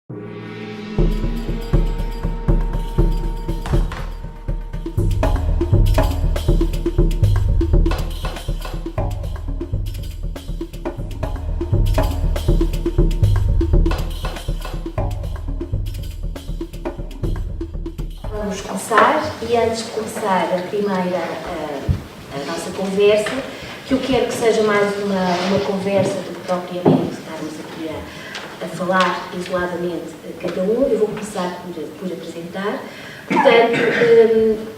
Vamos começar, e antes de começar a nossa conversa, que eu quero que seja mais uma conversa do que propriamente estarmos aqui a falar isoladamente cada um. Eu vou começar por apresentar. Portanto,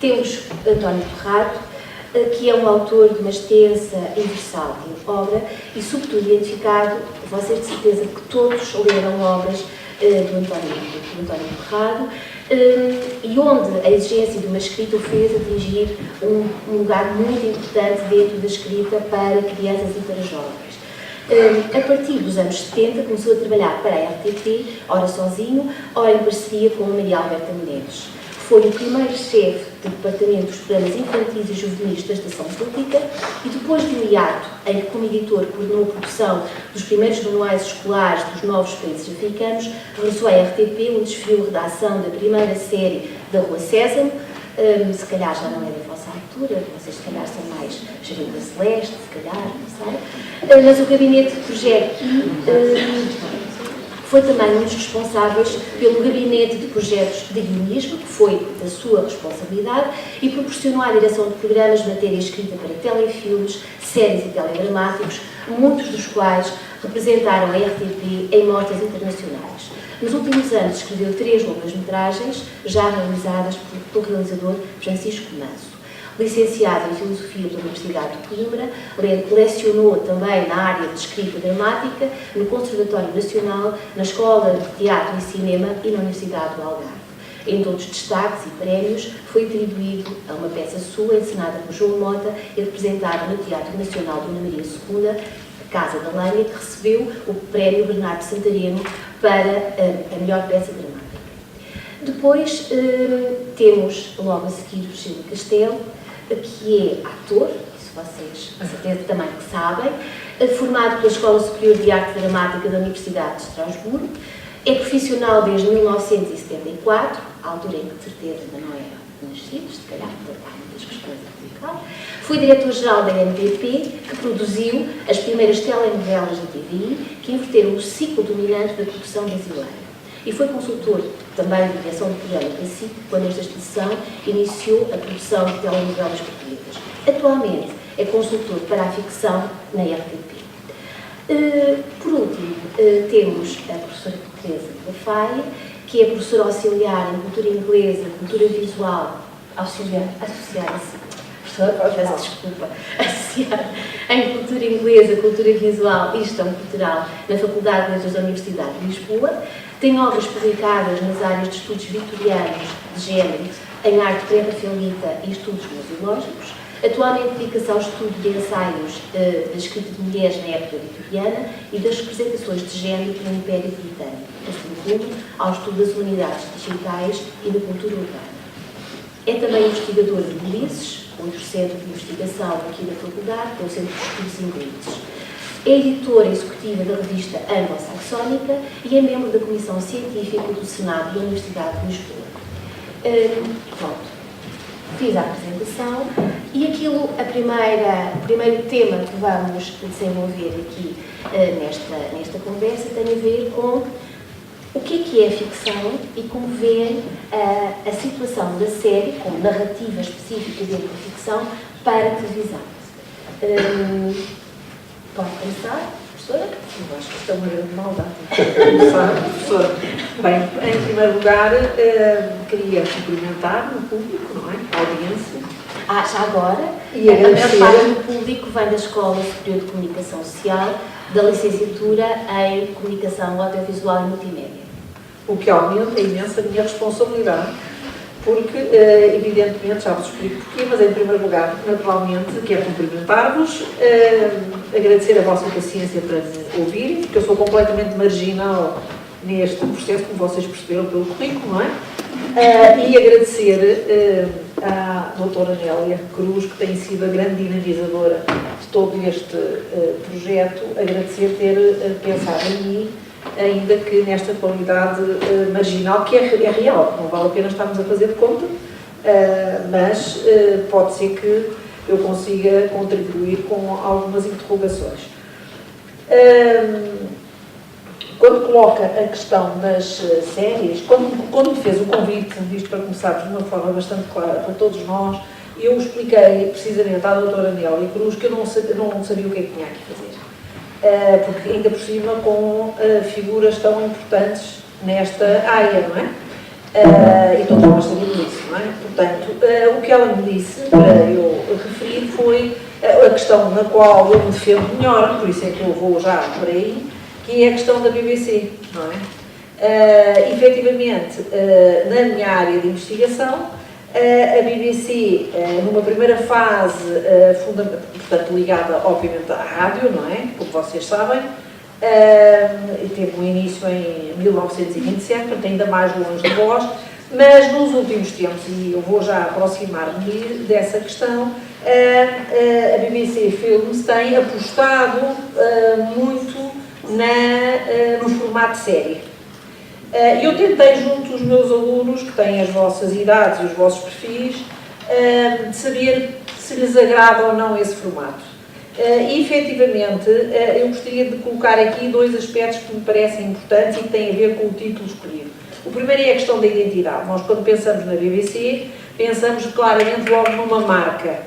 temos António Torrado, que é um autor de uma extensa e versátil obra e, sobretudo, identificado, vocês de certeza que todos leram obras do António Torrado, e onde a exigência de uma escrita o fez atingir um lugar muito importante dentro da escrita para crianças e para jovens. A partir dos anos 70 começou a trabalhar para a RTP, ora sozinho, ora em parceria com a Maria Alberta Menezes. Foi o primeiro chefe do Departamento dos Programas Infantis e Juvenis da Estação Pública e, depois de um hiato em que, como editor, coordenou a produção dos primeiros manuais escolares dos novos países africanos, regressou à RTP, onde desfiou a redação da primeira série da Rua Sésamo. Se calhar já não é da vossa altura, vocês se calhar são mais Jardim da Celeste, se calhar, não sei. Mas o gabinete de projeto foi também um dos responsáveis pelo gabinete de projetos de guionismo, que foi da sua responsabilidade, e proporcionou a direção de programas de matéria escrita para telefilmes, séries e teledramáticos, muitos dos quais representaram a RTP em mostras internacionais. Nos últimos anos escreveu 3 longas-metragens, já realizadas pelo realizador Francisco Manso. Licenciado em Filosofia pela Universidade de Coimbra, lecionou também na área de escrita dramática, no Conservatório Nacional, na Escola de Teatro e Cinema e na Universidade do Algarve. Entre outros destaques e prémios, foi atribuído a uma peça sua, encenada por João Mota e representada no Teatro Nacional Dona Maria II, a Casa da Lenha, que recebeu o Prémio Bernardo Santareno para a melhor peça dramática. Depois temos, logo a seguir, o Gil Castelo, que é ator, isso vocês com certeza também sabem, formado pela Escola Superior de Arte Dramática da Universidade de Estrasburgo, é profissional desde 1974, à altura em que de certeza ainda não era nascido, se calhar há muitas questões a explicar. Foi diretor-geral da NPP, que produziu as primeiras telenovelas da TVI, que inverteram o ciclo dominante da produção brasileira. E foi consultor também de direção do programa da SIC, quando esta estação iniciou a produção de telenovelas portuguesas. Atualmente é consultor para a ficção na RTP. Por último, temos a professora Teresa Lafay, que é professora auxiliar em cultura inglesa, cultura visual, associada em cultura inglesa, cultura visual e gestão cultural na Faculdade de Letras da Universidade de Lisboa. Tem obras publicadas nas áreas de estudos vitorianos de género, em arte pré-rafaelita e estudos museológicos. Atualmente dedica-se ao estudo de ensaios da escrita de mulheres na época vitoriana e das representações de género no Império Britânico, assim como ao estudo das humanidades digitais e da cultura urbana. É também investigador de Ulisses, outro centro de investigação aqui da Faculdade, que é o Centro de Estudos Ingleses. É editora executiva da revista Anglo-Saxónica e é membro da Comissão Científica do Senado da Universidade de Lisboa. Pronto, fiz a apresentação e o primeiro tema que vamos desenvolver aqui nesta conversa tem a ver com o que é ficção e como vê a situação da série, com narrativa específica dentro da ficção, para a televisão. Pode começar, professora? Eu acho que isto é uma grande maldade. Começar, professora. Bem, em primeiro lugar, queria cumprimentar o público, não é? A audiência. Já agora, E a maior agradecer. parte do público vem da Escola Superior de Comunicação Social, da licenciatura em Comunicação Audiovisual e Multimédia. O que aumenta imenso a minha responsabilidade, porque, evidentemente, já vos explico porquê, mas em primeiro lugar, naturalmente, quero cumprimentar-vos, agradecer a vossa paciência para me ouvirem, porque eu sou completamente marginal neste processo, como vocês perceberam pelo currículo, não é? E agradecer à doutora Nélia Cruz, que tem sido a grande dinamizadora de todo este projeto, agradecer ter pensado em mim ainda que nesta qualidade marginal, que é real, não vale a pena estarmos a fazer de conta, mas pode ser que eu consiga contribuir com algumas interrogações. Quando coloca a questão das séries, quando me fez o convite, isto para começarmos de uma forma bastante clara para todos nós, eu expliquei precisamente à doutora Nélia Cruz que eu não sabia o que é que tinha que fazer. Porque ainda por cima com figuras tão importantes nesta área, não é? E todos nós sabemos isso, não é? Portanto, o que ela me disse, para eu referir, foi a questão na qual eu me defendo melhor, por isso é que eu vou já por aí, que é a questão da BBC, não é? Efetivamente, na minha área de investigação, a BBC, numa primeira fase, portanto, ligada, obviamente, à rádio, não é? Como vocês sabem, teve um início em 1927, portanto, ainda mais longe de vós, mas nos últimos tempos, e eu vou já aproximar-me dessa questão, a BBC Films tem apostado muito no formato série. Eu tentei, junto dos meus alunos, que têm as vossas idades e os vossos perfis, de saber se lhes agrada ou não esse formato. E, efetivamente, eu gostaria de colocar aqui dois aspectos que me parecem importantes e que têm a ver com o título escolhido. O primeiro é a questão da identidade. Nós, quando pensamos na BBC, pensamos claramente logo numa marca.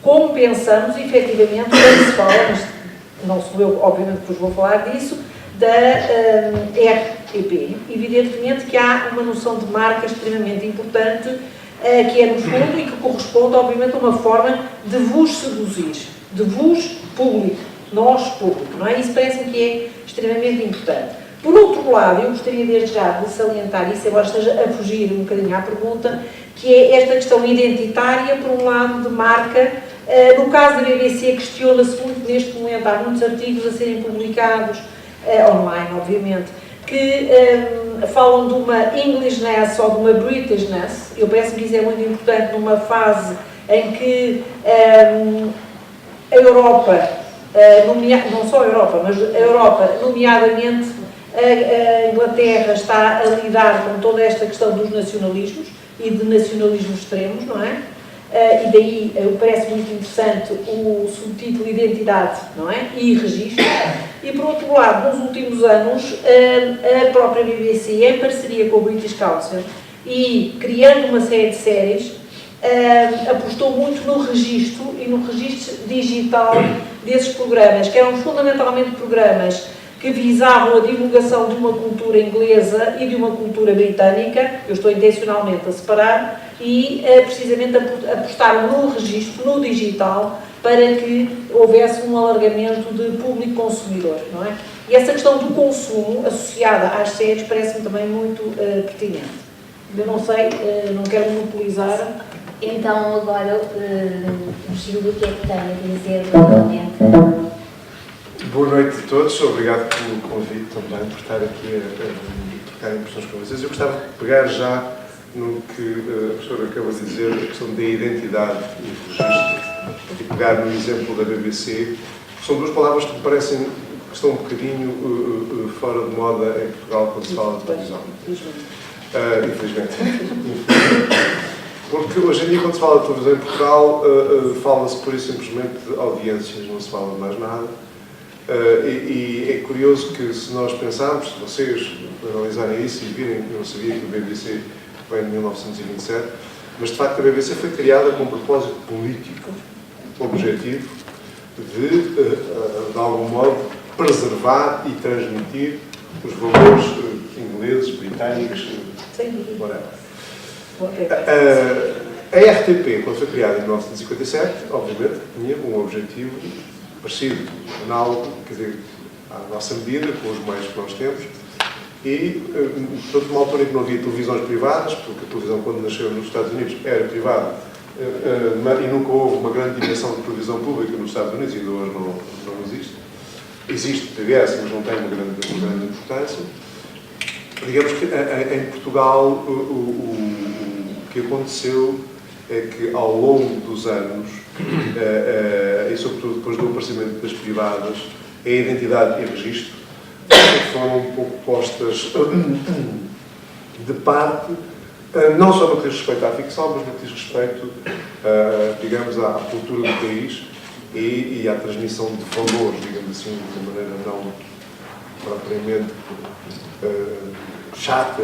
Como pensamos, efetivamente, quando se fala, mas não sou eu, obviamente, que vos vou falar disso, da RTP. Evidentemente que há uma noção de marca extremamente importante, que é no fundo e que corresponde, obviamente, a uma forma de vos seduzir, de vos público, nós público, não é? Isso parece-me que é extremamente importante. Por outro lado, eu gostaria desde já de salientar isso, embora esteja a fugir um bocadinho à pergunta, que é esta questão identitária, por um lado, de marca. No caso da BBC, questiona-se muito neste momento, há muitos artigos a serem publicados, online, obviamente, que falam de uma Englishness ou de uma Britishness. Eu parece-me que isso é muito importante numa fase em que a Europa, não só a Europa, mas a Europa, nomeadamente a Inglaterra, está a lidar com toda esta questão dos nacionalismos e de nacionalismos extremos, não é? E daí parece muito interessante o subtítulo Identidade, não é? E Registro. E, por outro lado, nos últimos anos, a própria BBC, em parceria com o British Council e criando uma série de séries, apostou muito no registro e no registro digital desses programas, que eram fundamentalmente programas que visavam a divulgação de uma cultura inglesa e de uma cultura britânica. Eu estou intencionalmente a separar, e precisamente apostaram no registro, no digital, para que houvesse um alargamento de público consumidor, não é? E essa questão do consumo associada às séries parece-me também muito pertinente. Eu não sei, não quero monopolizar. Então, agora, o Gil, o que é que tem a dizer realmente? Boa noite a todos, obrigado pelo convite também, por estar aqui a trocar impressões com vocês. Eu gostava de pegar já no que a professora acabou de dizer, a questão da identidade e registro, e pegar no exemplo da BBC. São duas palavras que me parecem que estão um bocadinho fora de moda em Portugal quando se fala de televisão. Infelizmente. Porque hoje em dia, quando se fala de televisão em Portugal, fala-se por isso simplesmente de audiências, não se fala de mais nada. E é curioso que, se nós pensarmos, se vocês analisarem isso e virem que eu não sabia que o BBC vem de 1927, mas de facto a BBC foi criada com um propósito político, objetivo, de algum modo, preservar e transmitir os valores ingleses, britânicos, whatever. A RTP, quando foi criada em 1957, obviamente, tinha um objetivo parecido, análogo, quer dizer, à nossa medida, com os meios que nós temos, e, portanto, numa altura em que não havia televisões privadas, porque a televisão, quando nasceu nos Estados Unidos, era privada, e nunca houve uma grande dimensão de televisão pública nos Estados Unidos, e ainda hoje não existe. Existe PBS, mas não tem uma grande importância. Digamos que em Portugal o que aconteceu é que ao longo dos anos, e sobretudo depois do aparecimento das privadas, a identidade e o registro foram um pouco postas de parte, não só no que diz respeito à ficção, mas no que diz respeito, digamos, à cultura do país e à transmissão de valores, digamos assim, de uma maneira não propriamente chata,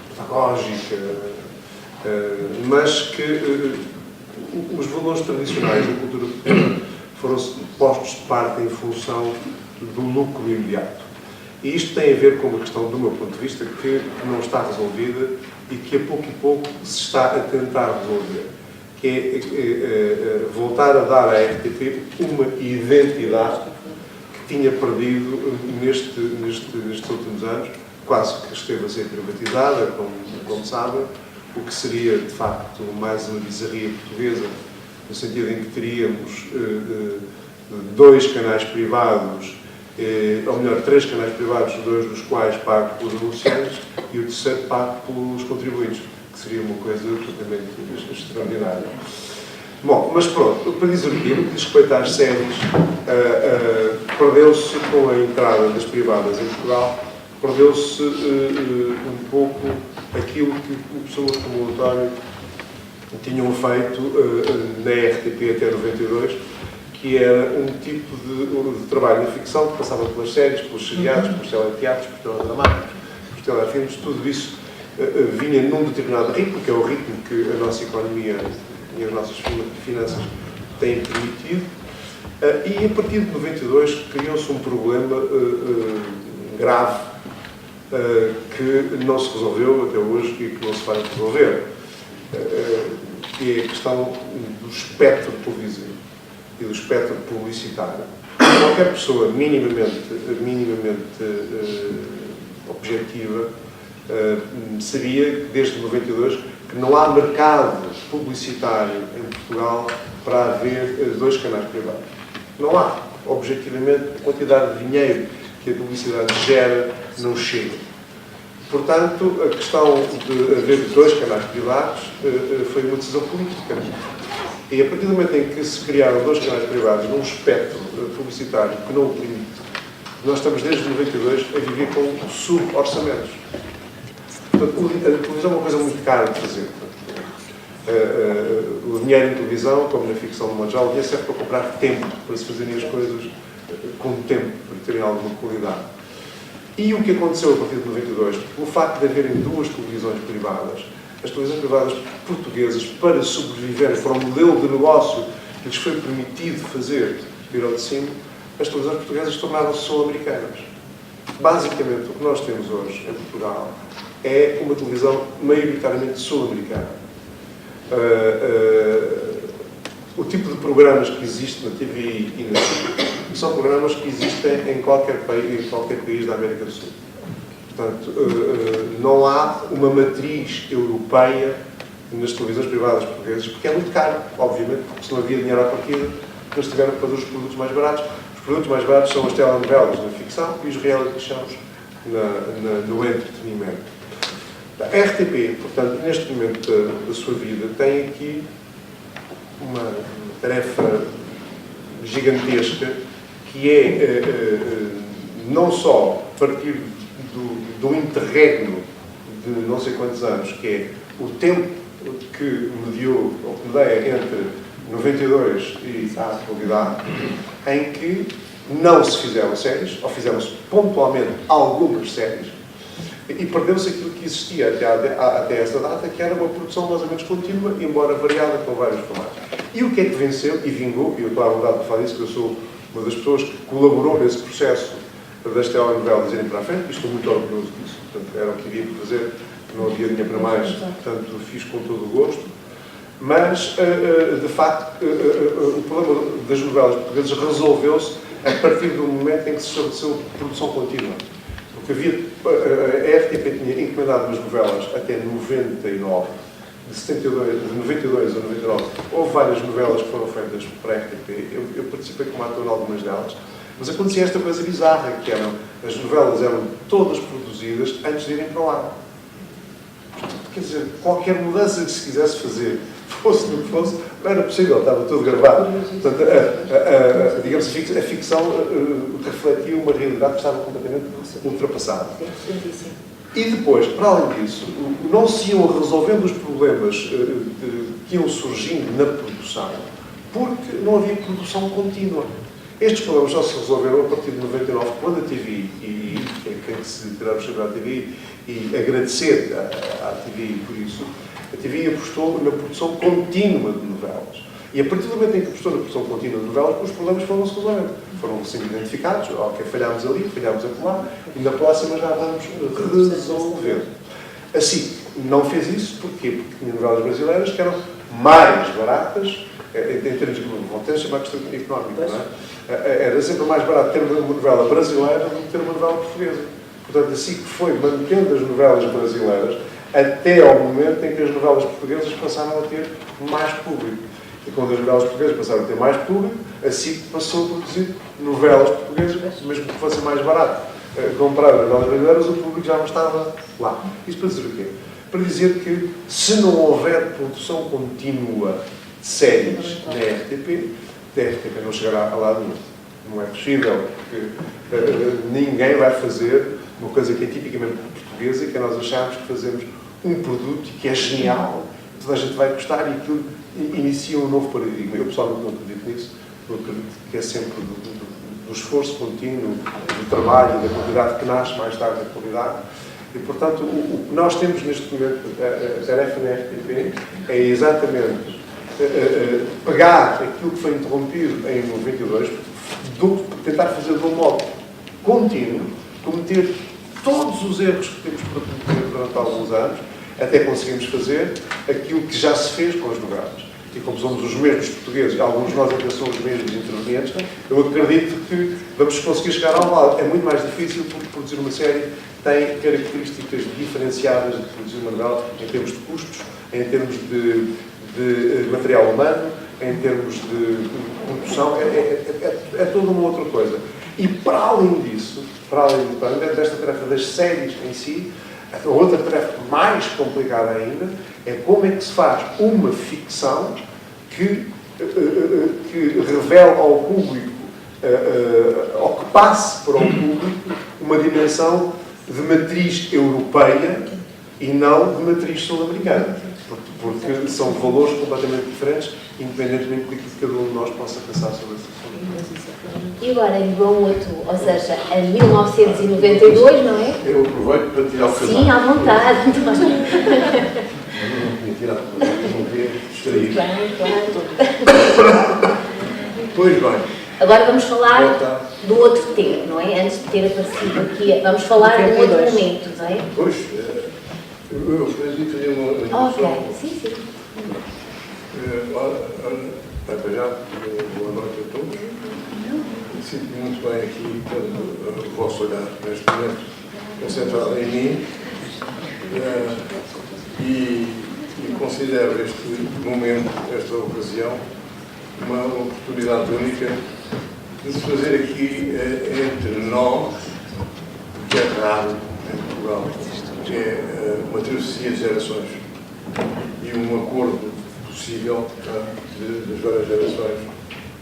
pedagógica, mas que os valores tradicionais da cultura portuguesa foram postos de parte em função do lucro imediato. E isto tem a ver com uma questão, do meu ponto de vista, que não está resolvida e que a pouco e pouco se está a tentar resolver, que é voltar a dar à RTP uma identidade que tinha perdido nestes últimos anos, quase que esteve a ser privatizada, como sabem, o que seria, de facto, mais uma bizarria portuguesa, no sentido em que teríamos 2 canais privados, ou melhor, 3 canais privados, 2 dos quais pagos pelos anunciantes e o terceiro pago pelos contribuintes, que seria uma coisa absolutamente extraordinária. Bom, mas pronto, para dizer o quê? No que diz respeito às séries, perdeu-se com a entrada das privadas em Portugal, perdeu-se um pouco aquilo que pessoas como o António tinham feito na RTP até 92, que era um tipo de trabalho na ficção que passava pelas séries, pelos seriados, pelos teleteatros, pelos teledramáticos, pelos telefilmes, tudo isso vinha num determinado ritmo, que é o ritmo que a nossa economia e as nossas finanças têm permitido, e a partir de 92 criou-se um problema grave que não se resolveu até hoje e que não se vai resolver, que é a questão do espectro televisivo e do espectro publicitário. Qualquer pessoa minimamente objetiva sabia que desde 92 que não há mercado publicitário em Portugal para haver 2 canais privados. Não há. Objetivamente, a quantidade de dinheiro que a publicidade gera não chega. Portanto, a questão de haver 2 canais privados foi uma decisão política. E a partir do momento em que se criaram 2 canais privados num espectro publicitário que não o permite, nós estamos desde 92 a viver com sub-orçamentos. Portanto, a televisão é uma coisa muito cara de fazer. O dinheiro em televisão, como na ficção de modo geral, o dinheiro serve para comprar tempo, para se fazerem as coisas com tempo, para terem alguma qualidade. E o que aconteceu a partir de 92, o facto de haverem 2 televisões privadas, as televisões privadas portuguesas, para sobreviverem para o modelo de negócio que lhes foi permitido fazer vir ao de cima, as televisões portuguesas tornaram-se sul-americanas. Basicamente, o que nós temos hoje em Portugal é uma televisão maioritariamente sul-americana. O tipo de programas que existe na TVI e na SIC são programas que existem em qualquer país da América do Sul. Portanto, não há uma matriz europeia nas televisões privadas portuguesas, porque é muito caro, obviamente, porque se não havia dinheiro à partida, eles tiveram que fazer os produtos mais baratos. Os produtos mais baratos são as telenovelas na ficção e os reality shows no entretenimento. A RTP, portanto, neste momento da sua vida, tem aqui uma tarefa gigantesca, que é não só partir do interregno de não sei quantos anos, que é o tempo que mediou, ou que medeia entre 92 e a atualidade, em que não se fizeram séries, ou fizeram-se pontualmente algumas séries, e perdeu-se aquilo que existia até essa data, que era uma produção mais ou menos contínua, embora variada com vários formatos. E o que é que venceu e vingou, e eu estou à vontade de falar disso, que eu sou uma das pessoas que colaborou nesse processo das telenovelas irem para a frente, e estou muito orgulhoso disso. Portanto, era o que havia para fazer, não havia dinheiro para mais, portanto, fiz com todo o gosto. Mas, de facto, o problema das novelas portuguesas resolveu-se a partir do momento em que se estabeleceu produção contínua. Porque a RTP tinha encomendado umas novelas até 99, de 92 a 99. Houve várias novelas que foram feitas para a RTP, eu participei como ator em algumas delas, mas acontecia esta coisa bizarra, que as novelas eram todas produzidas antes de irem para o ar. Quer dizer, qualquer mudança que se quisesse fazer fosse do que fosse, não era possível, estava tudo gravado. Portanto, digamos, a ficção refletia uma realidade que estava completamente ultrapassada. E depois, para além disso, não se iam resolvendo os problemas que iam surgindo na produção, porque não havia produção contínua. Estes problemas só se resolveram a partir de 99, quando a TVI, e tem que se tirar o chapéu à TVI e agradecer à TVI por isso, a TVI apostou na produção contínua de novelas. E a partir do momento em que apostou na produção contínua de novelas, os problemas foram-se resolvendo. Foram sendo identificados, ok, falhámos ali, falhámos acolá, e na próxima já vamos resolver. Assim, não fez isso, porquê? Porque tinha novelas brasileiras que eram mais baratas, em termos de, vão ter chamar questão económica, não é? Era sempre mais barato ter uma novela brasileira do que ter uma novela portuguesa. Portanto, assim que foi mantendo as novelas brasileiras até ao momento em que as novelas portuguesas passaram a ter mais público. E quando as novelas portuguesas passaram a ter mais público, assim passou a produzir novelas portuguesas, mesmo que fosse mais barato comprar as novelas brasileiras, o público já não estava lá. Isto para dizer o quê? Para dizer que se não houver produção contínua de séries na RTP, a RTP não chegará a lado nenhum. Não é possível, porque ninguém vai fazer uma coisa que é tipicamente portuguesa, que é nós acharmos que fazemos um produto que é genial, toda a gente vai gostar e aquilo inicia um novo paradigma. Eu pessoalmente não acredito nisso, eu acredito que é sempre do esforço contínuo, do trabalho, da qualidade que nasce mais tarde da qualidade. E, portanto, o que nós temos neste momento, a tarefa na RTP, é exatamente pegar aquilo que foi interrompido em 92, tentar fazer de um modo contínuo, cometer todos os erros que temos cometido durante alguns anos, até conseguimos fazer aquilo que já se fez com as novelas. E como somos os mesmos portugueses, e alguns de nós até são os mesmos intervenientes, eu acredito que vamos conseguir chegar ao lado. É muito mais difícil porque produzir uma série tem características diferenciadas de produzir uma novela em termos de custos, em termos de material humano, em termos de produção, é toda uma outra coisa. E para além disso, para além desta tarefa das séries em si, a outra tarefa mais complicada ainda é como é que se faz uma ficção que revele ao público, ou que passe para o público, uma dimensão de matriz europeia e não de matriz sul-americana. Porque são valores completamente diferentes, independentemente daquilo que cada um de nós possa pensar sobre esse assunto. E agora em João 8, ou seja, em 1992, não é? Eu aproveito para tirar o casaco. Sim, à vontade. Eu não tinha tirado o casaco, não queria distrair. Claro. Pois bem. Agora vamos falar do outro tema, não é? Antes de ter aparecido aqui, vamos falar de um outro momento, não é? Pois, eu escolhi fazer uma introdução. Ok, sim. Para já, boa noite a todos. Sinto-me muito bem aqui pelo vosso olhar neste momento concentrado em mim e considero este momento, esta ocasião, uma oportunidade única de se fazer aqui entre nós, que é raro em Portugal, que é uma travessia de gerações e um acordo possível das várias gerações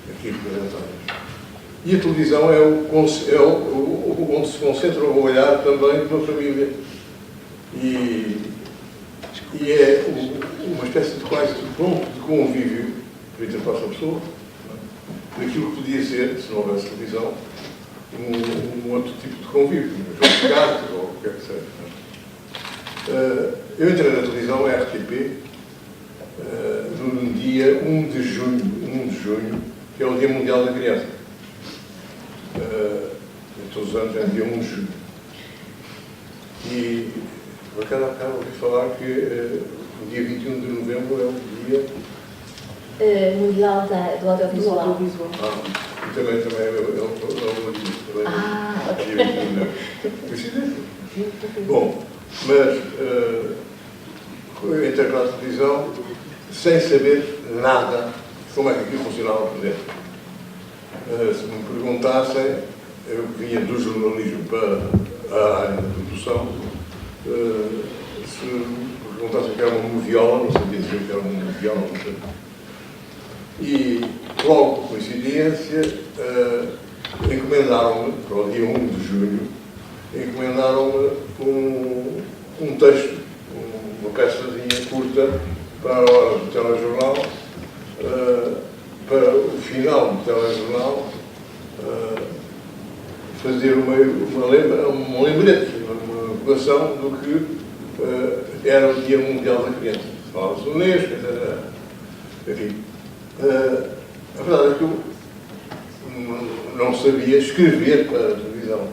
aqui representadas. E a televisão é onde se concentra o olhar também de uma família. E é uma espécie de quase de ponto de convívio entre a pessoa, daquilo que podia ser, se não houvesse televisão, um outro tipo de convívio, um jogo de cartas ou o que quer que seja. Eu entrei na televisão, a RTP, no dia 1 de junho, que é o Dia Mundial da Criança. Todos os anos é dia 1 de junho. E, por acaso, ouvi falar que o dia 21 de novembro é o dia Mundial do Audiovisual. e também é o dia. Ok. Coincidência. Bom, mas entrei para a televisão sem saber nada de como é que aquilo funcionava por dentro. Se me perguntassem, eu vinha do jornalismo para a área da produção, se perguntassem que era uma moviola, não sabia dizer que era uma moviola. E, logo por coincidência, encomendaram-me, para o dia 1 de junho, encomendaram-me um texto, uma peçazinha curta, para a hora do telejornal, para o final do telejornal, fazer uma lembrete, uma vocação do que era o Dia Mundial da Criança. Falava-se do Unesco, enfim. A verdade é que eu não sabia escrever para a televisão.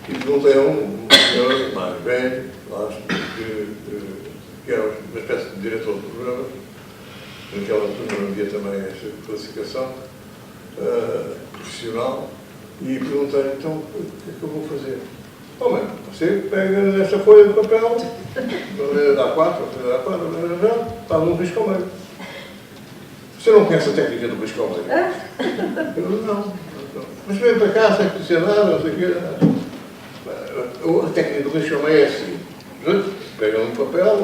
E perguntei a um senhor mais velho, que era uma espécie de diretor do programa. Naquela altura não havia também esta classificação profissional. E perguntei, então, o que é que eu vou fazer? Homem, você pega nesta folha de papel, A4, faz um risco ao meio. Você não conhece a técnica do risco ao meio? Eu não. Mas vem para cá, sem conhecer nada, não sei o quê. A técnica do risco ao meio é assim. Pega um papel,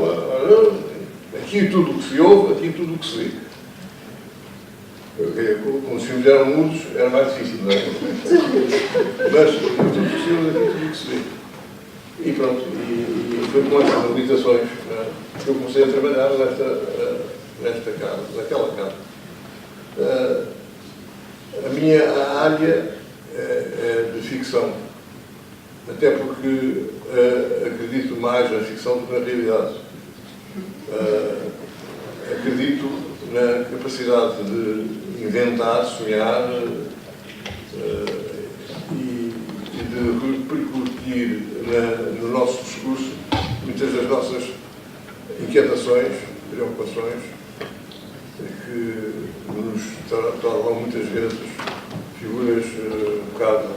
aqui tudo o que se ouve, aqui tudo o que se vê. Como os filmes eram mudos, era mais difícil, não é? Mas tudo possível aqui, tudo o que se vê. E pronto, e foi com essas habilitações que eu comecei a trabalhar nesta casa, naquela casa. A minha área é de ficção, até porque acredito mais na ficção do que na realidade. Acredito na capacidade de inventar, sonhar e de repercutir no nosso discurso muitas das nossas inquietações, preocupações, que nos tornam muitas vezes figuras um bocado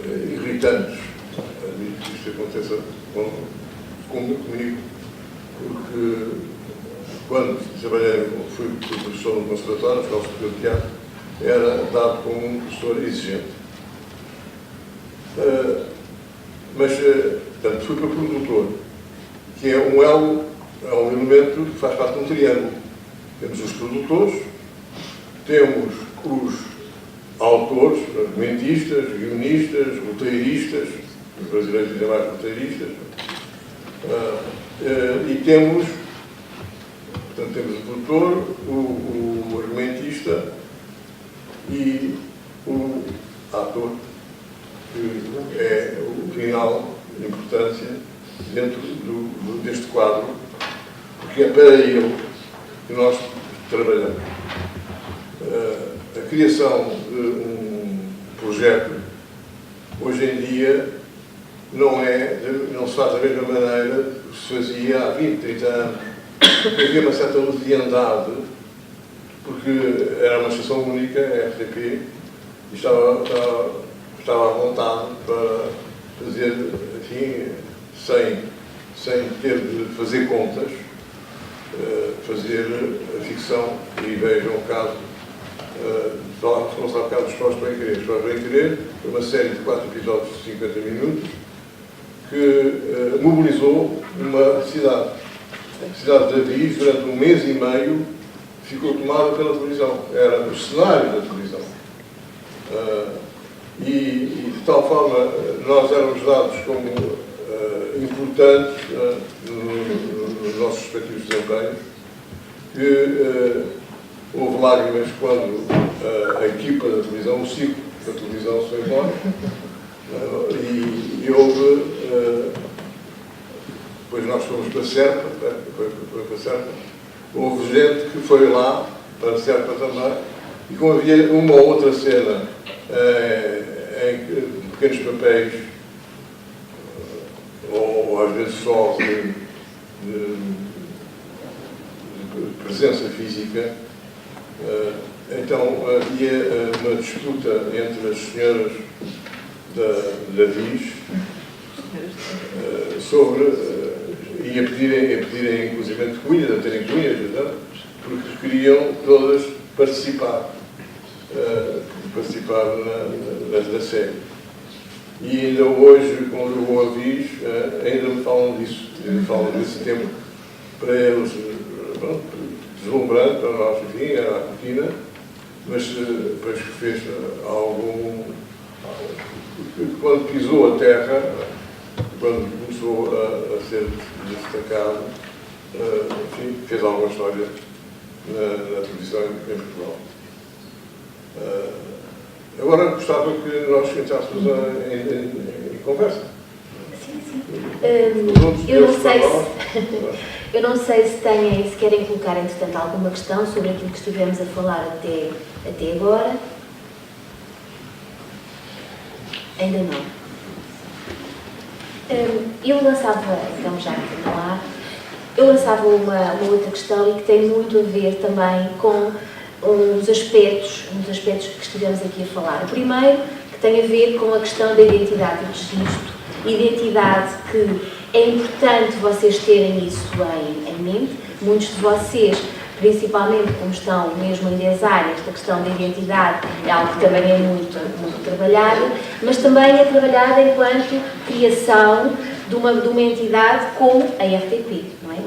irritantes. Que isto aconteça como comigo, porque quando trabalhei, fui professor no conservatório, na Escola Superior de Teatro, era dado como um professor exigente. Mas, portanto, fui para produtor, que é um elo, é um elemento que faz parte de um triângulo. Temos os produtores, temos os autores, argumentistas, guionistas, roteiristas, os brasileiros dizem mais roteiristas, e temos, portanto, temos o produtor, o argumentista e o ator, que é o final de importância dentro deste quadro, porque é para ele que nós trabalhamos. A criação de um projeto, hoje em dia, não se faz da mesma maneira que se fazia há 20, 30 anos. Havia uma certa leviandade, porque era uma estação única, a RTP, e estava à vontade para fazer, enfim, sem ter de fazer contas, fazer a ficção. E vejam o caso, não sabe o caso dos Pós Bem Querer. Os Pós Bem Querer foi uma série de 4 episódios de 50 minutos que mobilizou uma cidade. A cidade de Avis, durante 1 mês e meio, ficou tomada pela televisão. Era o cenário da televisão. E de tal forma, nós éramos dados como importantes nos nossos respectivos desempenhos, que houve lágrimas quando a equipa da televisão, o ciclo da televisão se foi embora, e houve, depois nós fomos para Serpa, houve gente que foi lá, para Serpa também, e como havia uma ou outra cena em pequenos papéis, ou às vezes só de presença física, então havia uma disputa entre as senhoras da Avis sobre e a pedirem inclusive cunhas, a terem cunhas, porque queriam todas participar na série. E ainda hoje, com o bom aviso, ainda me falam disso. Falam desse tempo para eles, pronto, deslumbrante para nós, enfim, era a rotina, mas depois que fez quando pisou a terra, quando começou a ser destacado, enfim, fez alguma história na televisão em Portugal. Agora gostava que nós entrássemos em conversa. Eu não sei se querem colocar, entretanto, alguma questão sobre aquilo que estivemos a falar até agora. Ainda não. Eu lançava, então já aqui no ar, uma outra questão e que tem muito a ver também com uns aspectos que estivemos aqui a falar. O primeiro, que tem a ver com a questão da identidade e registro. Identidade que é importante vocês terem isso em mente. Muitos de vocês, principalmente como estão mesmo em design, esta questão da identidade é algo que também é muito, muito trabalhado, mas também é trabalhado enquanto criação de uma entidade como a RTP, não é?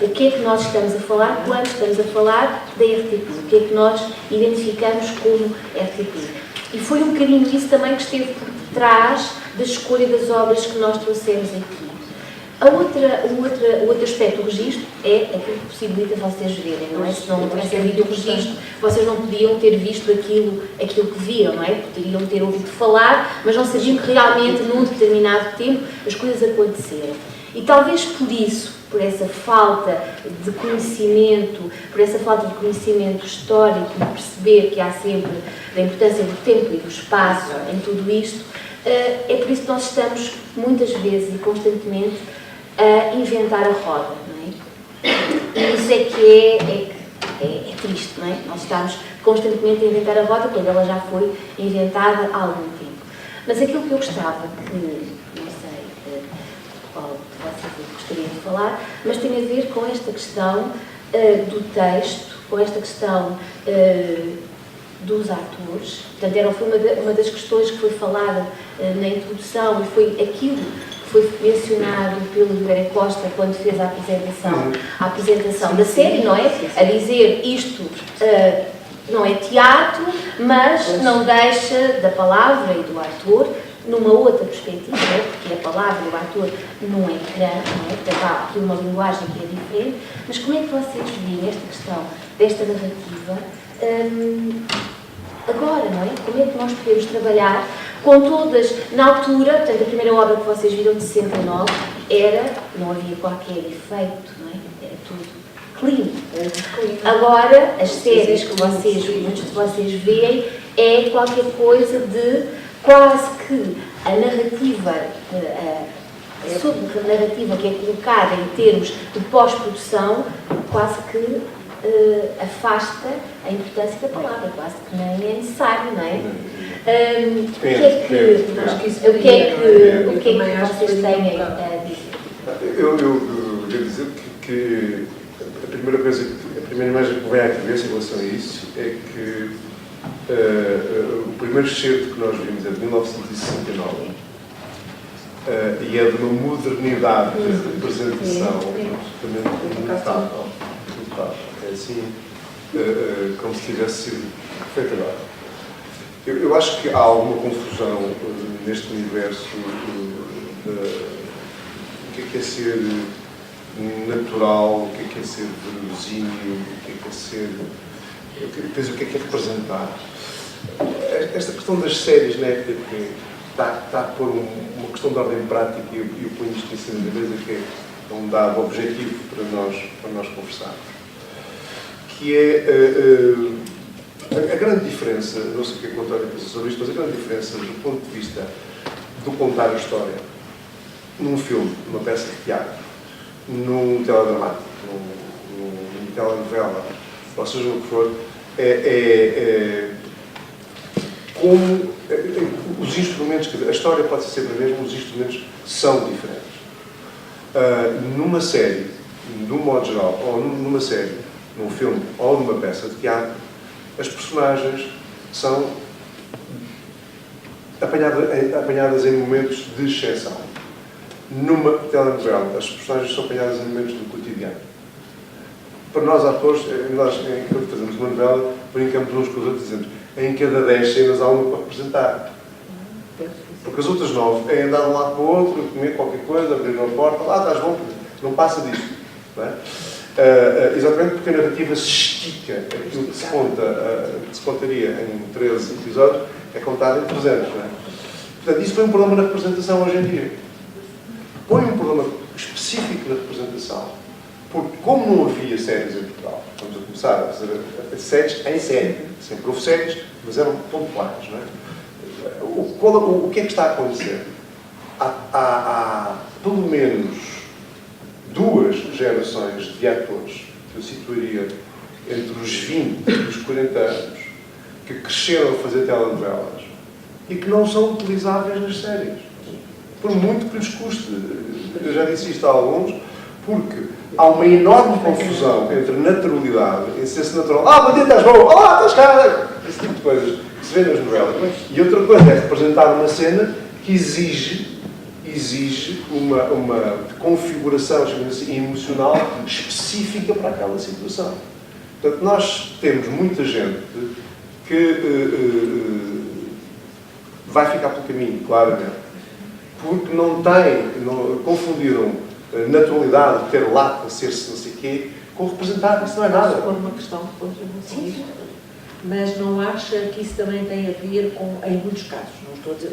O que é que nós estamos a falar quando estamos a falar da RTP? O que é que nós identificamos como RTP? E foi um bocadinho isso também que esteve por trás da escolha das obras que nós trouxemos aqui. O outro aspecto do registro é aquilo que possibilita vocês verem, não é? Se não tivesse havido o registro, vocês não podiam ter visto aquilo que viram, não é? Poderiam ter ouvido falar, mas não sabiam que realmente, num determinado tempo, as coisas aconteceram. E talvez por isso, por essa falta de conhecimento, histórico, de perceber que há sempre a importância do tempo e do espaço em tudo isto, é por isso que nós estamos, muitas vezes e constantemente, a inventar a roda, não é? E isso é que é triste, não é? Nós estamos constantemente a inventar a roda quando ela já foi inventada há algum tempo. Mas aquilo que eu gostava, que não sei qual de vocês gostaria de falar, mas tem a ver com esta questão do texto, com esta questão dos atores. Portanto, foi uma das questões que foi falada na introdução e foi aquilo que foi mencionado pelo Ribeiro Costa quando fez a apresentação da série, não é? A dizer isto não é teatro, mas não deixa da palavra e do ator numa outra perspectiva, não é? Porque a palavra e o ator num ecrã, não é? Portanto, há aqui uma linguagem que é diferente. Mas como é que vocês veem esta questão desta narrativa agora, não é? Como é que nós podemos trabalhar com todas, na altura, portanto, a primeira obra que vocês viram de 69 não havia qualquer efeito, não é? Era tudo clean. Agora, as séries que muitos de vocês veem, é qualquer coisa de quase que a narrativa, a subnarrativa que é colocada em termos de pós-produção, quase que afasta a importância da palavra, quase que nem é necessário, não é? O que é que vocês têm a dizer? Eu devo dizer que a primeira imagem que me vem à cabeça em relação a isso é que o primeiro excerto que nós vimos é de 1969 e é de uma modernidade de representação absolutamente notável. É assim, como se tivesse sido feito agora. Eu acho que há alguma confusão neste universo o que é ser natural, o que é ser verosímil, o que é ser... Depois o que é representar. Esta questão das séries, né, que está a pôr uma questão de ordem prática e eu ponho isto em cima da mesa, que é um dado objetivo para nós conversarmos. Que é a grande diferença, não sei o que é que o António pensa sobre isto, mas a grande diferença do ponto de vista do contar a história num filme, numa peça de teatro, num teledramático, numa telenovela, ou seja o que for, como os instrumentos, a história pode ser sempre a mesma, os instrumentos são diferentes. Numa série, de um modo geral, ou numa série, num filme ou numa peça de teatro, as personagens são apanhadas em momentos de exceção. Numa telenovela, as personagens são apanhadas em momentos do cotidiano. Para nós, atores, nós, quando fazemos uma novela, brincamos uns com os outros e dizemos em cada 10 cenas há uma para representar. Porque as outras 9 é andar de um lado para o outro, comer qualquer coisa, abrir uma porta, lá estás bom, não passa disto. Não é? Exatamente porque a narrativa se estica. Aquilo que se contaria em 13 episódios é contado em 300. Não é? Portanto, isso foi um problema na representação hoje em dia. Põe um problema específico na representação, porque como não havia séries em Portugal, vamos a começar a fazer séries em série. Sempre houve séries, mas eram pontuais. Não é? O que é que está a acontecer? Há pelo menos 2 gerações de atores, que eu situaria entre os 20 e os 40 anos, que cresceram a fazer telenovelas e que não são utilizáveis nas séries. Por muito que lhes custe. Eu já disse isto a alguns, porque há uma enorme confusão entre naturalidade, em ser-se natural. Matheus, estás bom! Olá, estás cá! Esse tipo de coisas que se vê nas novelas. E outra coisa é representar uma cena que exige uma configuração, chamamos assim, emocional específica para aquela situação. Portanto, nós temos muita gente que vai ficar pelo caminho, claramente, porque confundiram naturalidade, ter lata, ser-se não sei o quê, com representar. Isso não é nada. Por uma questão, depois eu vou seguir. Mas não acha que isso também tem a ver com, em muitos casos,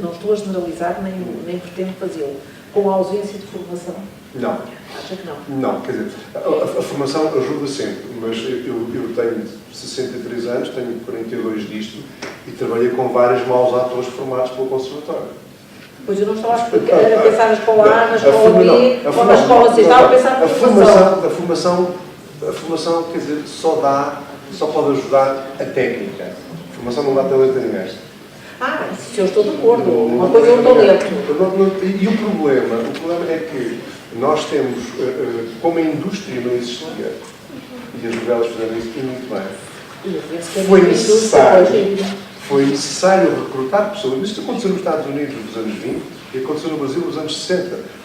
não estou a generalizar, nem pretendo fazê-lo, com a ausência de formação? Não. Acha que não? Não, quer dizer, a formação ajuda sempre, mas eu tenho 63 anos, tenho 42 disto e trabalhei com vários maus atores formados pelo Conservatório. Pois eu não estava a pensar na escola A, na escola B, ou na escola C, estava a pensar na formação. A formação, quer dizer, só pode ajudar a técnica. A formação não dá talento a ninguém. Se eu estou de acordo, uma coisa eu estou dentro. E o problema é que nós temos, como a indústria não existia, e as novelas fizeram isso muito bem, foi necessário recrutar pessoas. Isto aconteceu nos Estados Unidos nos anos 20 e aconteceu no Brasil nos anos 60.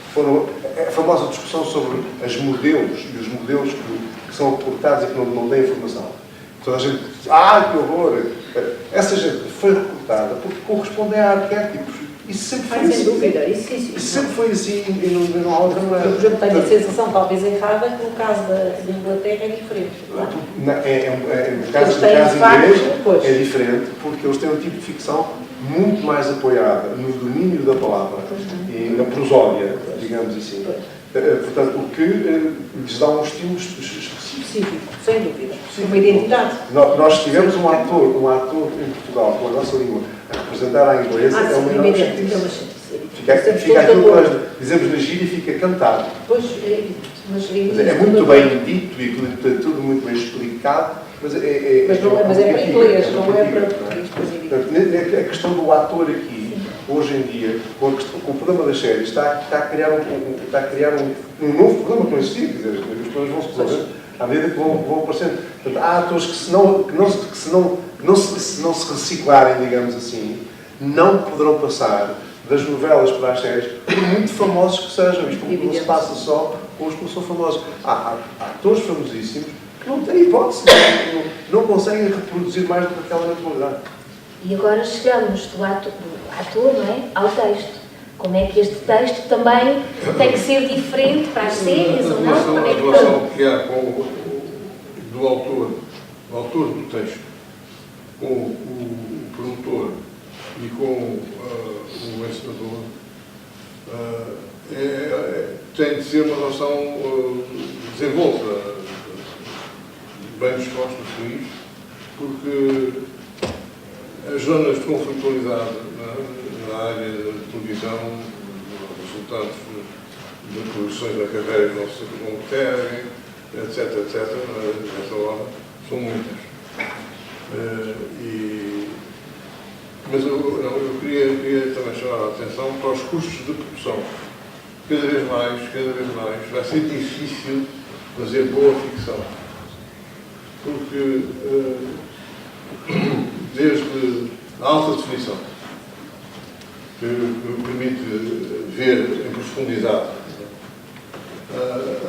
A famosa discussão sobre as modelos e os modelos que são recrutados e que não têm formação. Toda a gente diz, que horror! Essa gente foi recrutada porque corresponde a arquétipos. Isso sempre foi assim. Sem dúvida. Isso sempre foi assim e não há outra maneira. Eu, por exemplo, tenho a sensação, talvez errada, que no caso da Inglaterra é diferente. No caso inglês é diferente porque eles têm um tipo de ficção muito mais apoiada no domínio da palavra e na prosódia, digamos assim. Portanto, o que lhes dá um estilo específico, sem dúvida. Uma identidade. Nós tivemos um ator em Portugal, com a nossa língua, a representar a inglesa, é uma enorme chatice. Fica aquilo que nós dizemos na gíria e fica cantado. Pois, é muito bem dito e tudo muito bem explicado, mas é para inglês, não é para português. A questão do ator aqui, hoje em dia, com o problema das séries, está a criar um novo problema que não existia, quer dizer, as coisas vão se resolver à medida que vão aparecendo. Portanto, há atores que se não se reciclarem, digamos assim, não poderão passar das novelas para as séries, por muito famosos que sejam. Isto não se passa só com os que não são famosos. Há atores famosíssimos que não têm hipótese, não conseguem reproduzir mais do que aquela naturalidade. E agora chegamos do ator, não é, ao texto. Como é que este texto também tem que ser diferente para as séries ou não? A relação que há com do autor do texto, com o promotor e com o encenador, tem de ser uma relação desenvolta, bem disposta por isso, porque as zonas de conflitualidade na área da televisão, resultados de produções da carreira que não se concluem, etc., nessa hora, são muitas. Mas eu queria também chamar a atenção para os custos de produção. Cada vez mais, vai ser difícil fazer boa ficção. Porque, desde a alta definição, que me permite ver em profundidade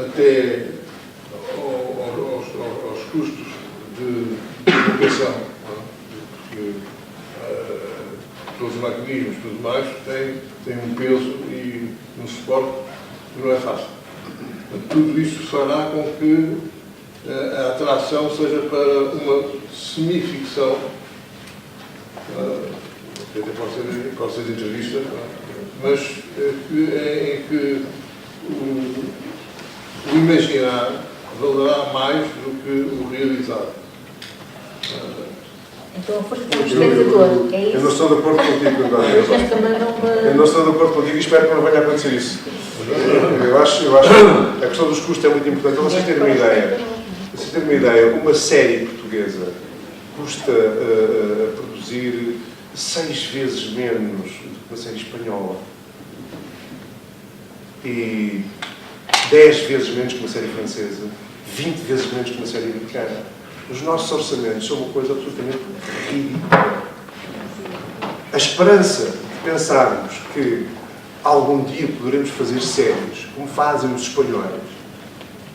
até aos custos de educação, porque todos os mecanismos, tudo mais, têm um peso e um suporte que não é fácil. Tudo isto fará com que a atração seja para uma semi-ficção, que até pode ser de entrevista, mas em que o imaginar valerá mais do que o realizar. Então a força do espectador, é isso? Eu não estou de acordo contigo, António. Mas também não... Eu não estou de acordo contigo e espero que não venha a acontecer isso. Eu acho que a questão dos custos é muito importante. Para vocês terem uma ideia, uma série portuguesa custa a produzir 6 vezes menos do que uma série espanhola e 10 vezes menos que uma série francesa, 20 vezes menos que uma série americana. Os nossos orçamentos são uma coisa absolutamente ridícula. A esperança de pensarmos que algum dia poderemos fazer séries como fazem os espanhóis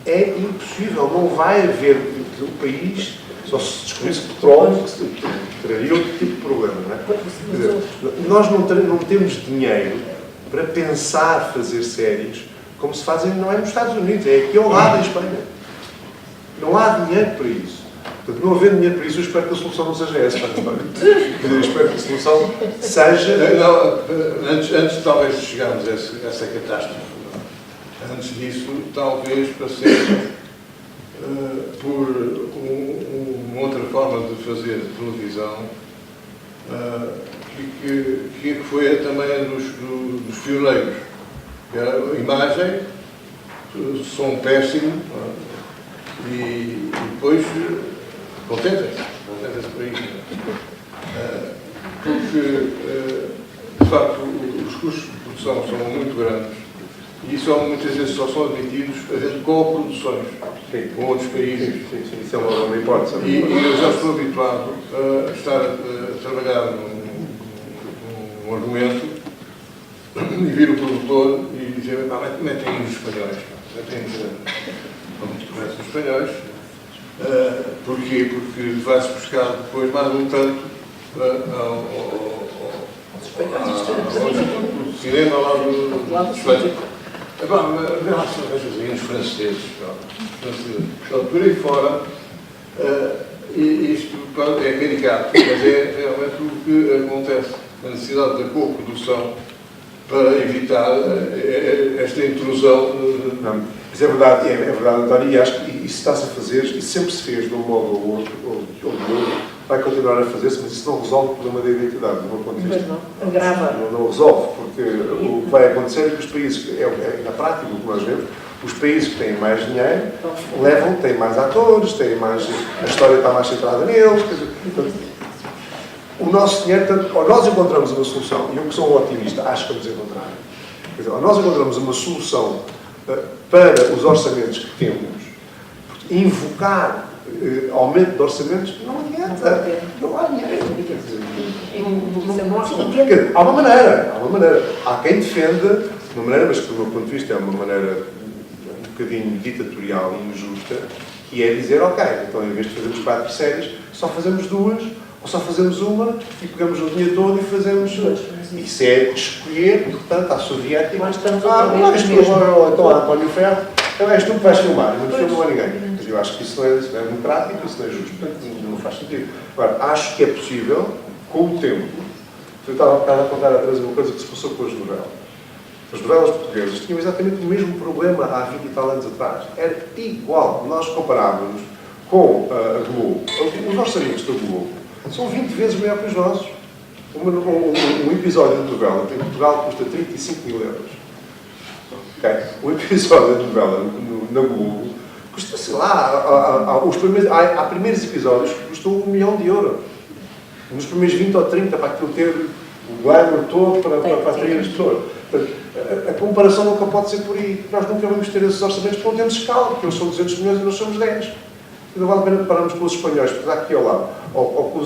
é impossível. Não vai haver o país, só se descobrisse petróleo, que traria outro tipo de problema. Não é? Quer dizer, nós não temos dinheiro para pensar fazer séries como se fazem, não é nos Estados Unidos, é aqui ao lado em Espanha. Não há dinheiro para isso. Portanto, não havendo dinheiro para isso, eu espero que a solução não seja essa. Eu espero que a solução seja... Antes talvez de chegarmos a essa catástrofe, antes disso, talvez passemos por uma outra forma de fazer televisão, que foi também dos pioneiros. A imagem, som péssimo, e depois contenta-se por aí. Porque, de facto, os custos de produção são muito grandes e muitas vezes só são admitidos havendo co-produções com outros países. Sim, isso é uma hipótese. E eu já estou habituado a estar a trabalhar num argumento e vir o produtor e dizer, metem aí os espanhóis, metem os espanhóis. Porquê? Porque vai-se buscar depois mais um tanto ao cinema lá do Espanha. Vê lá se vejo os franceses. Por aí fora, isto é caricato, mas é realmente o que acontece. A necessidade da co-produção para evitar esta intrusão. Não, isso é verdade, António, e acho que isso está-se a fazer, isso sempre se fez de um modo ou outro, ou de outro, vai continuar a fazer-se, mas isso não resolve o problema da identidade, do meu ponto de vista. Não, agrava. Não resolve, porque o que vai acontecer é que os países, na prática, o que nós vemos, os países que têm mais dinheiro têm mais atores, a história está mais centrada neles, quer dizer, portanto, o nosso dinheiro, ou nós encontramos uma solução, e eu que sou um otimista, acho que vamos encontrar. Quer dizer, ou nós encontramos uma solução para os orçamentos que temos, invocar aumento de orçamentos não adianta. Não há dinheiro. Há uma maneira. Há quem defenda uma maneira, mas que do meu ponto de vista é uma maneira um bocadinho ditatorial e injusta, que é dizer, ok, então em vez de fazermos 4 séries, só fazemos 2, ou só fazemos uma, e pegamos o dinheiro todo e fazemos... Isso é escolher, portanto, à soviética... Nós estamos então a António Ferro, então és tu que vais filmar, não filma ninguém. Mas eu acho que isso não é democrático, isso não é justo, portanto, não faz sentido. Agora, acho que é possível, com o tempo... Eu estava a contar atrás uma coisa que se passou com as novelas. As novelas portuguesas tinham exatamente o mesmo problema há 20 e tal anos atrás. Era igual. Nós comparávamos com a Globo. Os orçamentos da Globo são 20 vezes maior que os nossos. Um episódio de novela em Portugal custa 35 mil euros. Okay? Um episódio de novela na Globo custa, sei lá, há primeiros episódios que custam 1 milhão de euros. Nos primeiros 20 ou 30 para aquilo ter o glamour todo para atrair as pessoas. A comparação nunca pode ser por aí. Nós nunca vamos ter esses orçamentos porque não temos escala, porque eles são 200 milhões e nós somos 10. Não vale a pena pararmos com os espanhóis, porque está aqui ao lado, ou com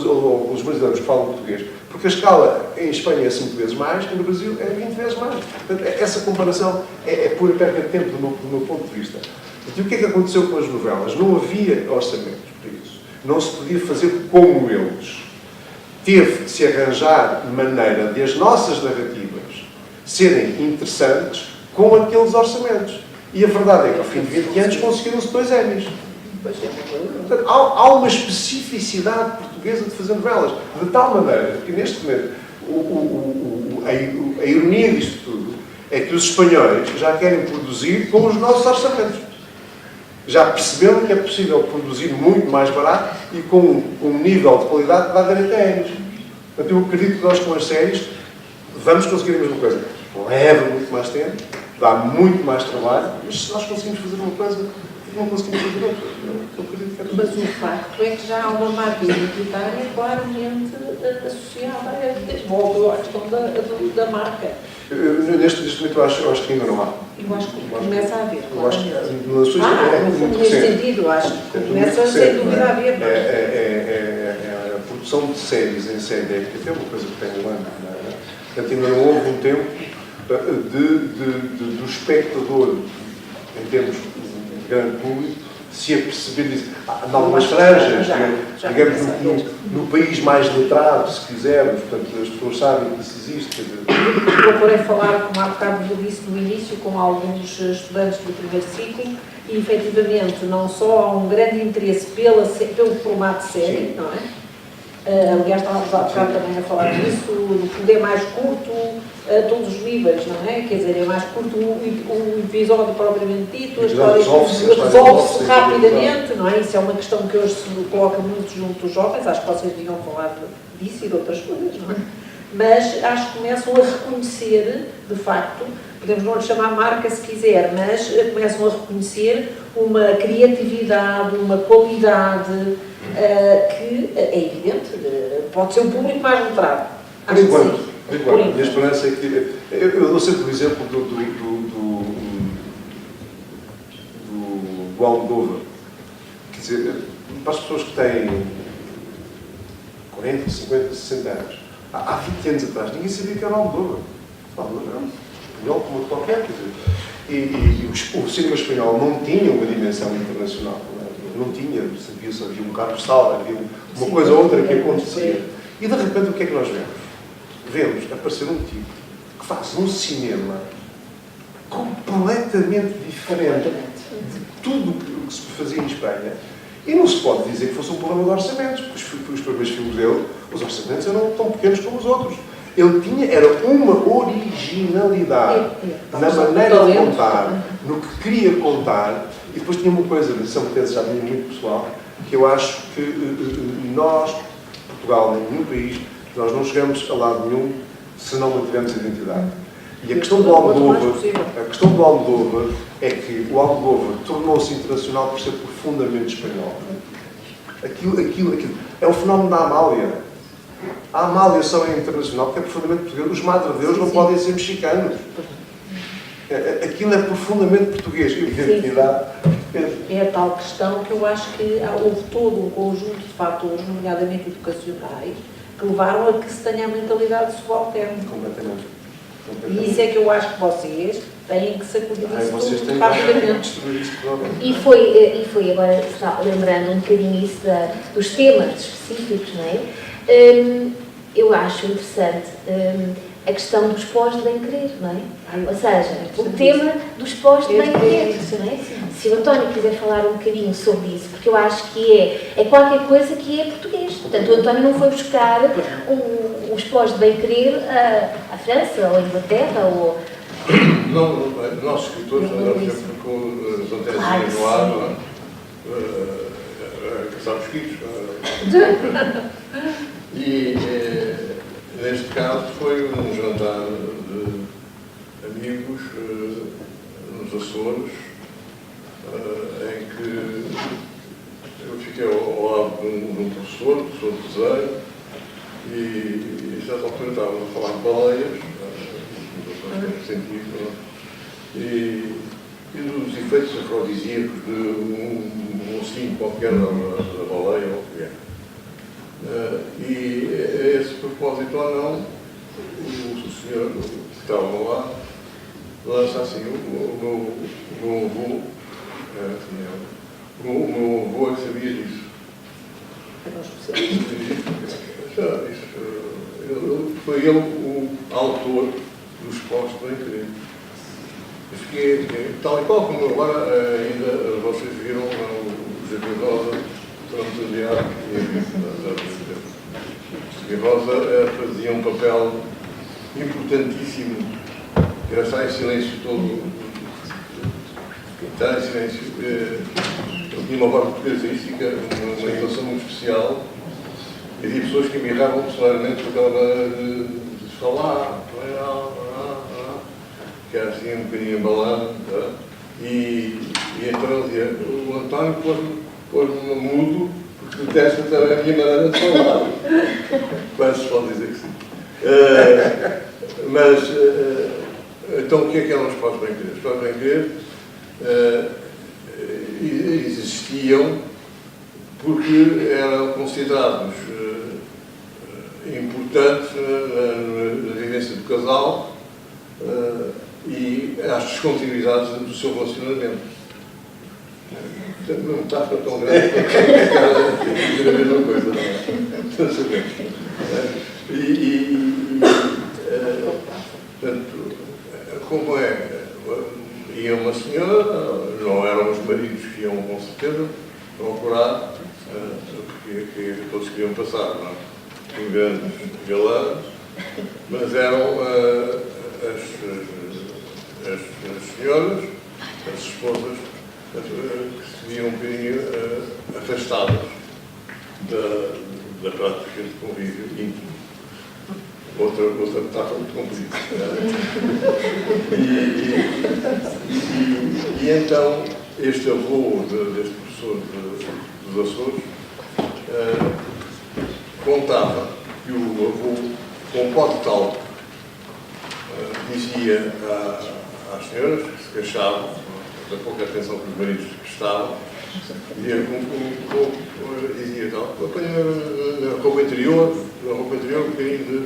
os brasileiros que falam português, Porque a escala em Espanha é 5 vezes mais e no Brasil é 20 vezes mais. Portanto, essa comparação é pura perda de tempo do meu ponto de vista. E o que é que aconteceu com as novelas? Não havia orçamentos para isso. Não se podia fazer como eles. Teve de se arranjar maneira de as nossas narrativas serem interessantes com aqueles orçamentos. E a verdade é que, ao fim de 20 anos, conseguiram-se 2 Emmys. Portanto, há uma especificidade portuguesa de fazer novelas. De tal maneira que, neste momento, a ironia disto tudo é que os espanhóis já querem produzir com os nossos orçamentos. Já perceberam que é possível produzir muito mais barato e com um nível de qualidade que dá direito a Emmys. Portanto, eu acredito que nós, com as séries, vamos conseguir a mesma coisa. Leva muito mais tempo, dá muito mais trabalho, mas se nós conseguimos fazer uma coisa, não conseguimos fazer outra. Eu acredito que é Mas o facto é que já há uma marca identitária claramente associada a esta. Volto à questão da marca. Neste momento, eu acho que ainda não há. Eu acho que começa a haver. Eu acho que no fundo, nesse sentido, acho que começa sem dúvida a haver. A produção de séries em série que é uma coisa que tem um ano. Portanto, ainda não houve um tempo do espectador, em termos de grande público, se aperceber disso. Em algumas franjas, digamos, no país mais letrado, se quisermos, portanto, as pessoas sabem que isso existe. Procurei falar, como há bocado eu disse no início, com alguns estudantes do primeiro ciclo e, efetivamente, não só há um grande interesse pelo formato série, não é? Aliás, estávamos há bocado também a falar disso, no fundo é mais curto a todos os níveis, não é? Quer dizer, é mais curto o episódio propriamente dito, a história resolve-se rapidamente, não é? Isso é uma questão que hoje se coloca muito junto dos jovens, acho que vocês deviam falar disso e de outras coisas, não é? Mas acho que começam a reconhecer, de facto, podemos não lhe chamar marca se quiser, mas começam a reconhecer uma criatividade, uma qualidade que é evidente, pode ser um público mais letrado. Por enquanto, a minha esperança é que... Eu dou sempre o exemplo do Almodóvar. Quer dizer, para as pessoas que têm 40, 50, 60 anos, há 20 anos atrás, ninguém sabia que era o Almodóvar. O Almodóvar era um espanhol como qualquer, quer dizer. E o cinema espanhol não tinha uma dimensão internacional. Não tinha, sabia-se, havia um Carlos Sala, havia uma coisa ou outra que acontecia. E de repente o que é que nós vemos? Vemos aparecer um tipo que faz um cinema completamente diferente de tudo o que se fazia em Espanha. E não se pode dizer que fosse um problema de orçamentos, porque os primeiros filmes dele, os orçamentos eram tão pequenos como os outros. Ele era uma originalidade na maneira de contar, no que queria contar, e depois tinha uma coisa, isso é uma tese já minha muito pessoal, que eu acho que nós, Portugal, nem nenhum país, nós não chegamos a lado nenhum se não mantivermos a identidade. E a questão do Almodóvar é que o Almodóvar tornou-se internacional por ser profundamente espanhol. Aquilo. É o fenómeno da Amália. A Amália só é internacional porque é profundamente português. Os Madre-Deus não podem ser mexicanos. Aquilo é profundamente português. E a identidade... É a tal questão que eu acho que houve todo um conjunto de fatores, nomeadamente educacionais, que levaram a que se tenha a mentalidade subalterna. Completamente. E isso é que eu acho que vocês têm que sacudir isso tudo rapidamente. E foi agora, lembrando um bocadinho isso dos temas específicos, não é? Eu acho interessante a questão dos pós de bem-querer, não é? Ou seja, o tema dos pós de bem-querer, não é? Se o António quiser falar um bocadinho sobre isso, porque eu acho que é qualquer coisa que é português. Portanto, o António não foi buscar os pós de bem-querer à França, ou à Inglaterra, ou... Não, nós escritores andamos sempre com as antenas no ar, a caçar mosquitos. E neste caso foi um jantar de amigos nos Açores, em que eu fiquei ao lado de um professor Teseiro, e a certa altura estávamos a falar de baleias, científico, e dos efeitos afrodisíacos de um mocinho qualquer da baleia ou o que é. E a esse propósito ou não, o senhor que estava lá lança assim, o meu avô, o meu avô é que sabia disso. Foi ele o autor dos postos bem querido. Mas que, tal e qual como agora ainda vocês viram o Jardim Rosa, fantasiado, e Rosa fazia um papel importantíssimo, que era estar em silêncio todo, estar em silêncio. Ele tinha uma voz característica, uma entonação muito especial. Havia pessoas que me erravam personalmente por causa de falar, que era assim um bocadinho embalado. E então ele dizia, o António pôs-me mudo porque detesta também a minha maneira de falar. Quase se pode dizer que sim. Mas, então o que eram os pós bem-querer? Os pós bem-querer existiam porque eram considerados importantes na vivência do casal e às descontinuidades do seu relacionamento. Portanto, não está tão grande para dizer a mesma coisa, não é? Portanto, como é? Ia uma senhora, não eram os maridos que iam com certeza procurar, porque todos queriam passar, não é? Por grandes galãs, mas eram as senhoras, as esposas, que se viam um bocadinho afastadas da prática de convívio íntimo. Outra metáfora muito comprida. E então, este avô deste professor dos Açores contava que o avô, com um pote de talco, dizia às senhoras que se queixavam da pouca atenção que os maridos prestavam, dizia tal, apanha na roupa interior um bocadinho de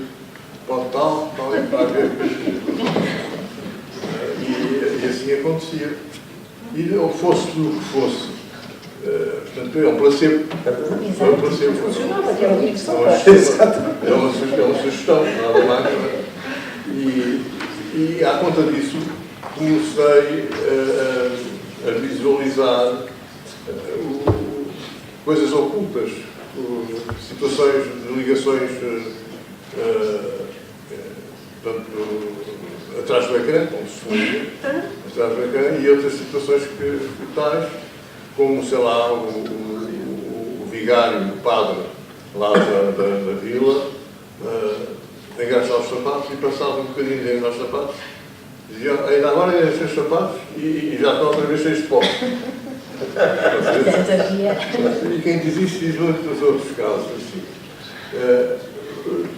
pote de talco, tal e para ver. E assim acontecia. E ou fosse tudo o que fosse, portanto, é um placebo. É um placebo. Funcionava, que era uma É uma sugestão, nada mais. E à conta disso, comecei a visualizar coisas ocultas, situações de ligações atrás do ecrã, como se fosse, atrás do ecrã, e outras situações que tais, como, sei lá, o vigário, o padre lá da vila, engraxava os sapatos e passava um bocadinho de engraxar os sapatos, dizia, ainda agora engraxei os sapatos e já estão outra vez cheios de pó. E quem diz isto diz muitos outros casos. Assim.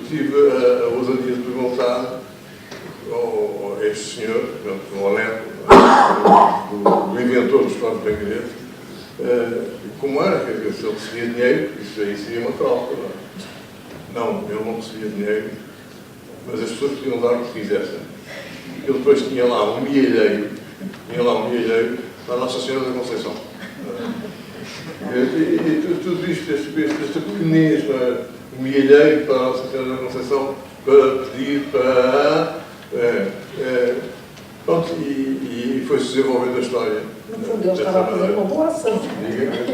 Tive a ousadia de perguntar a este senhor, o neto, do inventor dos pós bem-querer, como era, quer dizer, se ele recebia dinheiro, isso aí seria uma troca. Não, ele não recebia dinheiro, mas as pessoas podiam dar o que quisessem. Ele depois tinha lá um milheiro para a Nossa Senhora da Conceição. E tudo isto, esta pequenez, um milheiro para a Nossa Senhora da Conceição, para pedir para... pronto, e foi-se desenvolvendo a história. No fundo, ele estava a fazer uma boa ação.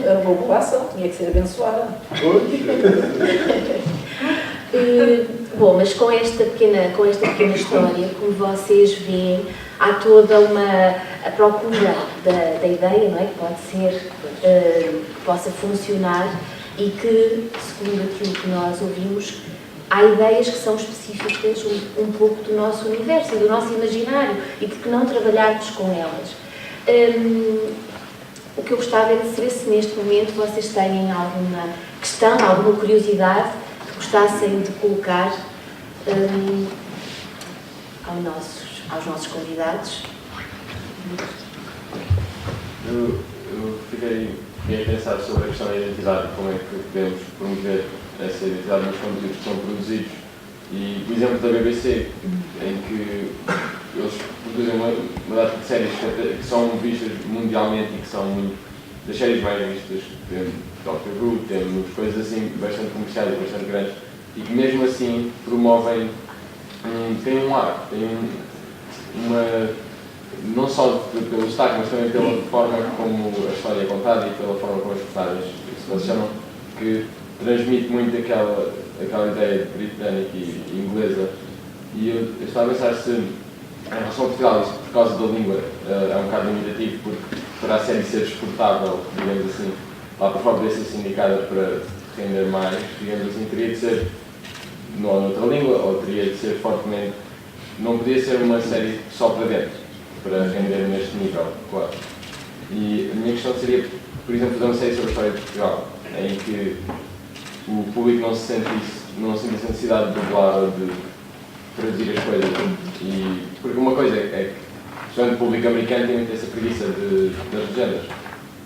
Era uma boa ação, tinha que ser abençoada. Bom, mas com esta pequena história, como vocês veem, há toda a procura da ideia, não é? Que pode ser, que possa funcionar e que, segundo aquilo que nós ouvimos, há ideias que são específicas um pouco do nosso universo e do nosso imaginário, e por que não trabalharmos com elas? O que eu gostava é de saber se neste momento vocês têm alguma questão, alguma curiosidade que gostassem de colocar aos nossos convidados. Eu fiquei a pensar sobre a questão da identidade, como é que podemos promover essa identidade nos conteúdos que são produzidos. E o exemplo da BBC, em que eles produzem uma data de séries que são vistas mundialmente e que são muito das séries mais vistas, temos Doctor Who, temos coisas assim bastante comerciais e bastante grandes, e que mesmo assim promovem, têm um ar, têm uma, não só pelo destaque, mas também pela forma como a história é contada e pela forma como as personagens se relacionam, que transmite muito aquela ideia britânica e inglesa. E eu estava a pensar se, em relação a Portugal, isso por causa da língua é um bocado limitativo, porque para a série ser exportável, digamos assim, lá para fora poder ser sindicada para render mais, digamos assim, teria de ser noutra língua, ou teria de ser fortemente, não podia ser uma série só para dentro, para render neste nível, claro. E a minha questão seria, por exemplo, fazer uma série sobre a história de Portugal, em que o público não se sente essa necessidade de dublar ou de traduzir as coisas. Porque uma coisa é que, especialmente o público americano, tem muito essa preguiça das legendas,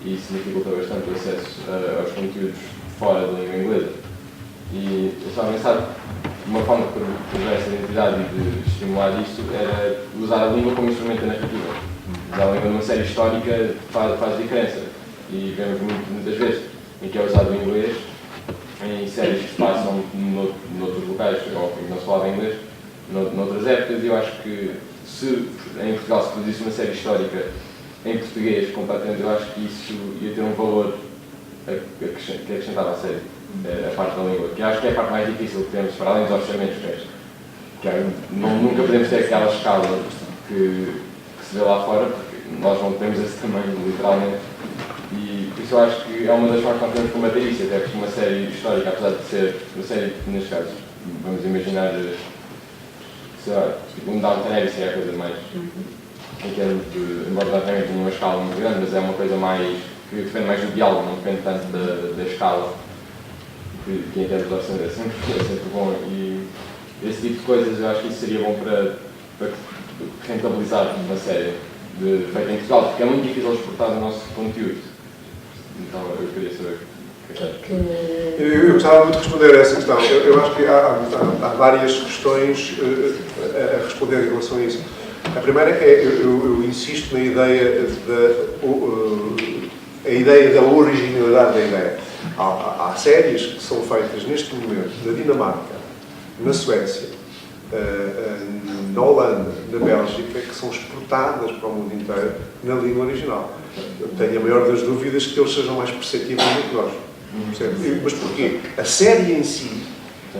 e isso dificulta bastante o acesso aos conteúdos fora da língua inglesa. E eu estava a pensar, uma forma de promover essa identidade e de estimular isto era usar a língua como instrumento da narrativa. Usar a língua numa série histórica faz diferença, e vemos muitas vezes em que é usado o inglês em séries que se passam noutros locais, ou não se falava inglês, noutras épocas, e eu acho que se em Portugal se produzisse uma série histórica em português completamente, eu acho que isso ia ter um valor que acrescentava à série, a parte da língua, que acho que é a parte mais difícil que temos, para além dos orçamentos, nunca podemos ter aquela escala que se vê lá fora, porque nós não temos esse tamanho, literalmente. E por isso eu acho que é uma das formas que nós podemos combater isso, até porque uma série histórica, apesar de ser uma série, neste caso, vamos imaginar, sei lá, tipo um Downton Abbey seria a coisa mais, em termos de, embora Downton Abbey tenha uma escala muito grande, mas é uma coisa mais, que depende mais do diálogo, não depende tanto da escala, que em termos de orçamento é sempre bom, e esse tipo de coisas eu acho que isso seria bom para rentabilizar uma série feita em Portugal, porque é muito difícil exportar o nosso conteúdo. Então eu queria saber o que é que... Eu gostava muito de responder a essa questão. Eu acho que há várias questões a responder em relação a isso. A primeira é, eu insisto na ideia da originalidade da ideia. Há séries que são feitas neste momento na Dinamarca, na Suécia, na Holanda, na Bélgica, que são exportadas para o mundo inteiro na língua original. Eu tenho a maior das dúvidas que eles sejam mais perceptíveis do que nós. Mas porquê? A série em si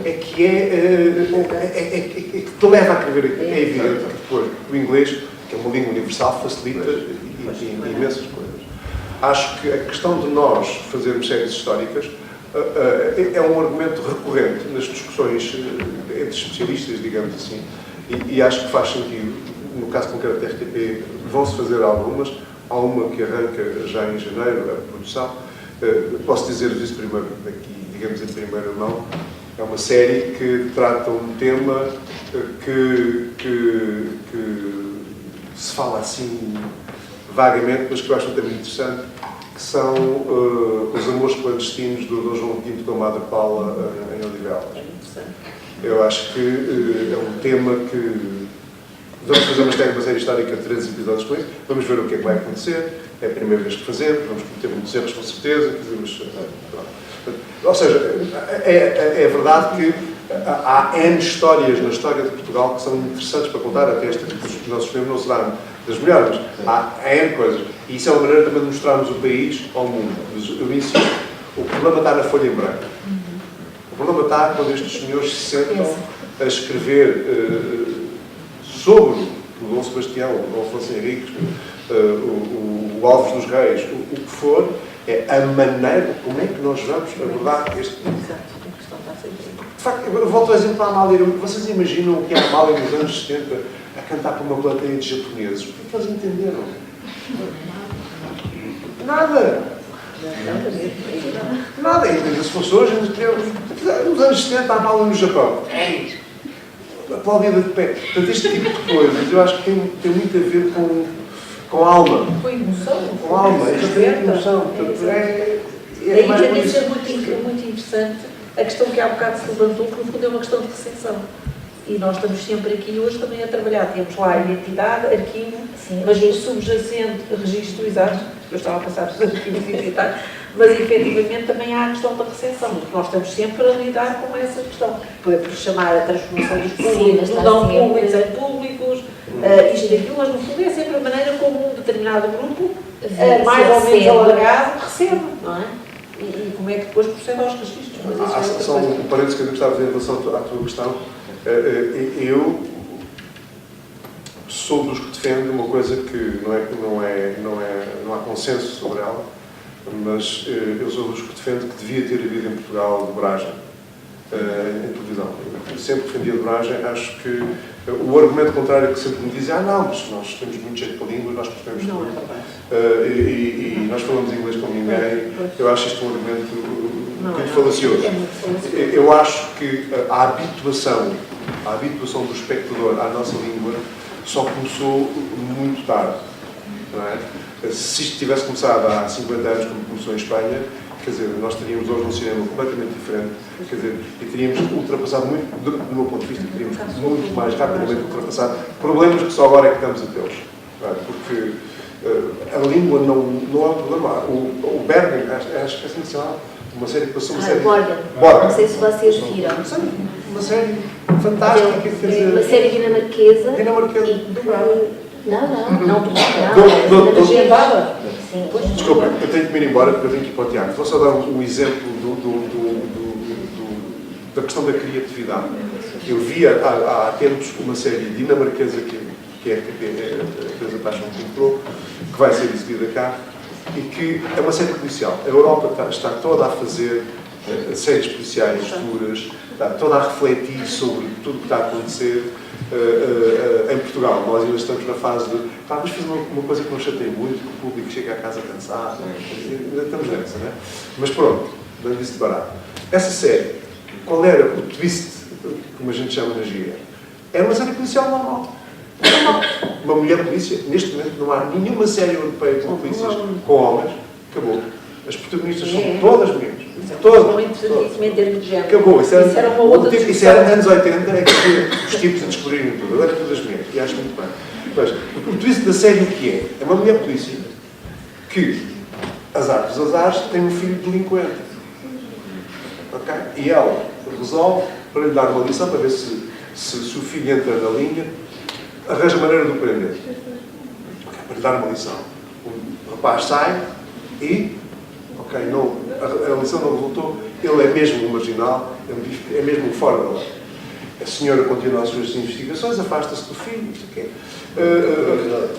é que que te leva a escrever aqui. É evidente que depois o inglês, que é uma língua universal, facilita imensas coisas. Acho que a questão de nós fazermos séries históricas é um argumento recorrente nas discussões entre especialistas, digamos assim, e acho que faz sentido. No caso concreto da RTP, vão-se fazer algumas. Há uma que arranca já em janeiro a produção. Posso dizer-vos isso primeiro, aqui, digamos, em primeira mão. É uma série que trata um tema que se fala assim vagamente, mas que eu acho também interessante, que são os amores clandestinos do Dom João V com a Madre Paula em Odivelas. Eu acho que é um tema que vamos fazer uma série histórica de 3 episódios com isso, vamos ver o que é que vai acontecer, é a primeira vez que fazemos, vamos cometer muitos erros com certeza, ou seja, é verdade que há N histórias na história de Portugal que são interessantes para contar, até esta que nós escolhemos não será das melhores, mas há N coisas, e isso é uma maneira também de mostrarmos o país ao mundo. Mas eu insisto, o problema está na folha em branco. O problema está quando estes senhores se sentam a escrever sobre o Dom Sebastião, o Dom Afonso Henriques, o Alves dos Reis, o que for, é a maneira como é que nós vamos abordar este tema. De facto, eu volto ao exemplo da Amália. Vocês imaginam o que é a Amália nos anos 70 a cantar para uma plateia de japoneses? O que é que eles entenderam? Nada! Nada! Se fosse hoje, nos anos 70 a Amália no Japão. Aplaudida de pé. Portanto, este tipo de coisas eu acho que tem muito a ver com alma. Com emoção. Com alma, isto é emoção. Portanto, Daí mais por tem de isso. ser muito interessante a questão que há bocado se levantou, que no fundo é uma questão de recepção. E nós estamos sempre aqui hoje também a trabalhar. Temos lá a identidade, arquivo, Sim, mas o subjacente, registro exato, eu estava a passar por arquivos digitais, mas efetivamente também há a questão da recepção, porque nós estamos sempre a lidar com essa questão. Podemos chamar a transformação dos públicos, Sim, do não sempre. públicos em públicos, isto e aquilo, mas no fundo é sempre a maneira como um determinado grupo, mais ou menos alargado, recebe, não é? E como é que depois procede aos registros. Mas isso é outra Só coisa. um parênteses que eu gostava de fazer em relação à tua questão. Eu sou dos que defende uma coisa que não há consenso sobre ela, mas eu sou dos que defende que devia ter havido em Portugal dobragem em televisão. Eu sempre defendi a dobragem. Acho que o argumento contrário que sempre me dizem, não, mas nós temos muito jeito para línguas, nós percebemos Não tudo. é verdade. E nós falamos inglês como ninguém. Eu acho isto um argumento muito falacioso. É muito falacioso. Eu acho que a habituação do espectador à nossa língua só começou muito tarde. Não é? Se isto tivesse começado há 50 anos, como começou em Espanha, quer dizer, nós teríamos hoje um cinema completamente diferente, quer dizer, e teríamos ultrapassado muito, do meu ponto de vista, teríamos muito mais rapidamente ultrapassado problemas que só agora é que estamos a tê-los. Não é? Porque a língua não é um problema. O Bergen, acho que é assim que se chama, uma série que passou uma série... Borgen. Borgen. Não sei se vocês viram. Uma série fantástica, quer dizer... Uma série dinamarquesa. Dinamarquesa. E- Não. Legendada? Sim. Desculpa, eu tenho que me ir embora porque eu tenho que ir para o teatro. Vou só dar um exemplo da questão da criatividade. Eu vi há tempos uma série dinamarquesa que é a empresa Taxon comprou, que vai ser exibida cá, e que é uma série policial. A Europa está toda a fazer séries policiais duras, está toda a refletir sobre tudo o que está a acontecer em Portugal. Nós ainda estamos na fase de vamos fazer uma coisa que não chateia muito, que o público chega a casa cansado, ainda estamos nessa, não é? Mas pronto, dando isso de barato. Essa série, qual era o twist, como a gente chama na gíria? Era uma série policial normal. Uma mulher polícia. Neste momento não há nenhuma série europeia com polícias com homens. Acabou. As protagonistas são todas mulheres. Todas. Não é interessantíssimo em termos de género. Acabou. Isso era uma outra isso era anos 80, é que os tipos a descobrirem tudo. Agora é todas as mulheres. E acho muito bem. Mas o twist da série o que é? É uma mulher polícia que, azar dos azares, tem um filho delinquente. Ok? E ela resolve, para lhe dar uma lição, para ver se o filho entra na linha, arranja maneira de o prender. Okay, para lhe dar uma lição. O rapaz sai e, a lição não resultou, ele é mesmo um marginal, é mesmo um fora da lei. A senhora continua as suas investigações, afasta-se do filho, não sei o quê.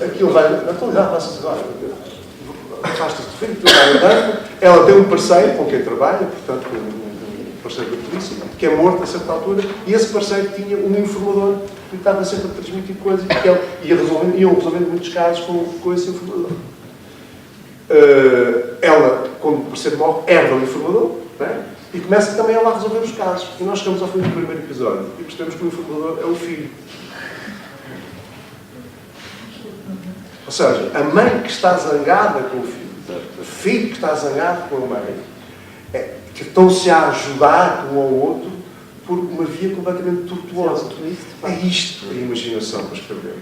Aquilo vai... Afasta-se do filho, aquilo vai andando. Ela tem um parceiro com quem trabalha, portanto, um parceiro da polícia, que é morto a certa altura, e esse parceiro tinha um informador que estava sempre a transmitir coisas e que iam resolvendo muitos casos com esse informador. Ela, quando o parceiro morre, herda o informador, não é? E começa também ela a resolver os casos. E nós chegamos ao fim do primeiro episódio e percebemos que o informador é o filho. Ou seja, a mãe que está zangada com o filho que está zangado com a mãe, que estão-se a ajudar um ao outro por uma via completamente tortuosa. É isto a imaginação para escrever.